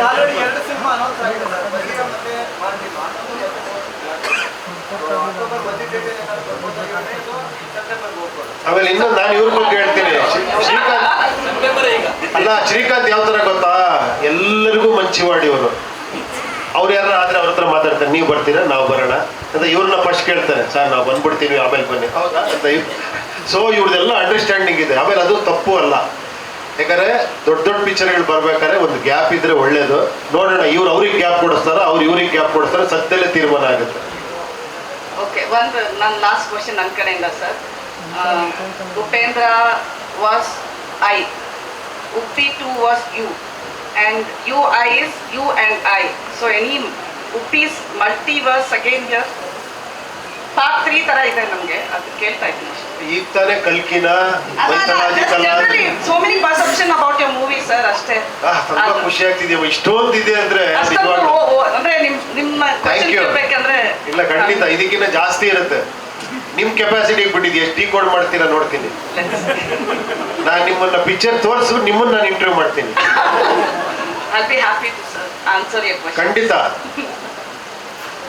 ಎರಡು cinema announce ಆಗಿದೆ sir, Bagheera ಮತ್ತೆ ಮಾರ್ಟಿನ್. ಅಕ್ಟೋಬರ್ ಬಂದಿದ್ದೇವೆ ಆಮೇಲೆ ಇನ್ನೊಂದು ನಾನು ಇವ್ರ ಬಗ್ಗೆ ಹೇಳ್ತೀನಿ. ಶ್ರೀಕಾಂತ್ ಅಲ್ಲ, ಶ್ರೀಕಾಂತ್ ಯಾವ ತರ ಗೊತ್ತಾ, ಎಲ್ಲರಿಗೂ ಮಂಚಿವಾಡಿ ಅವರು. ಅವ್ರು ಯಾರು ಆದ್ರೆ ಅವ್ರ ಹತ್ರ ಮಾತಾಡ್ತಾರೆ, ನೀವು ಬರ್ತೀರಾ ನಾವು ಬರೋಣ ಅಂತ. ಇವ್ರನ್ನ ಫಸ್ಟ್ ಕೇಳ್ತಾರೆ, ಸರ್ ನಾವು ಬಂದ್ಬಿಡ್ತೀವಿ ಆಮೇಲೆ ಬನ್ನಿ, ಹೌದಾ ಅಂತ. ಸೊ ಇವ್ರದೆಲ್ಲ ಅಂಡರ್ಸ್ಟ್ಯಾಂಡಿಂಗ್ ಇದೆ. ಆಮೇಲೆ ಅದು ತಪ್ಪು ಅಲ್ಲ, ಯಾಕಂದ್ರೆ ದೊಡ್ಡ ದೊಡ್ಡ ಪಿಕ್ಚರ್ಗಳು ಬರ್ಬೇಕಾದ್ರೆ ಒಂದು ಗ್ಯಾಪ್ ಇದ್ರೆ ಒಳ್ಳೇದು. ನೋಡೋಣ, ಇವ್ರು ಅವ್ರಿಗೆ ಗ್ಯಾಪ್ ಕೊಡಿಸ್ತಾರ, ಅವ್ರು ಇವ್ರಿಗೆ ಗ್ಯಾಪ್ ಕೊಡಿಸ್ತಾರೆ, ಸದ್ಯದಲ್ಲೇ ತೀರ್ಮಾನ ಆಗುತ್ತೆ. ಓಕೆ, ಒಂದು ನನ್ನ ಲಾಸ್ಟ್ ಕ್ವಶನ್ ನನ್ನ ಕಡೆಯಿಂದ sir. Upendra was I, Uppi 2 was you, and UI is you and I. So any Uppi's multiverse again here? Part 3 ತರ ಇದೆ ನಮಗೆ, ಅದು ಕೇಳ್ತಾ ಇದ್ದೀನಿ. ಈಗ ತಾನೇ ಕಲ್ಕಿನ mythological so many perception about your movie sir ಅಷ್ಟೇ. ತುಂಬಾ ಖುಷಿ ಆಗ್ತಿದೆ, ಇಷ್ಟೊಂದಿದೆ ಅಂದ್ರೆ. ಅಂದ್ರೆ ನಿಮ್ಮ ಥ್ಯಾಂಕ್ ಯು. ಬೇಕಂದ್ರೆ ಇಲ್ಲ ಖಂಡಿತ ಇದಕ್ಕಿಂತ ಜಾಸ್ತಿ ಇರುತ್ತೆ. ನಿಮ್ ಕೆಪಾಸಿಟಿಗೆ ಬಿಟ್ಟಿದ್ದು ಎಷ್ಟು ಡಿಕೋಡ್ ಮಾಡ್ತೀರಾ ನೋಡ್ತೀನಿ. ನಾನು ನಿಮ್ಮನ್ನ ಪಿಕ್ಚರ್ ತೋರಿಸು, ನಿಮ್ಮನ್ನ ನಾನು ಇಂಟರ್ವ್ಯೂ ಮಾಡ್ತೀನಿ. I'll be happy to answer your question. ಖಂಡಿತ.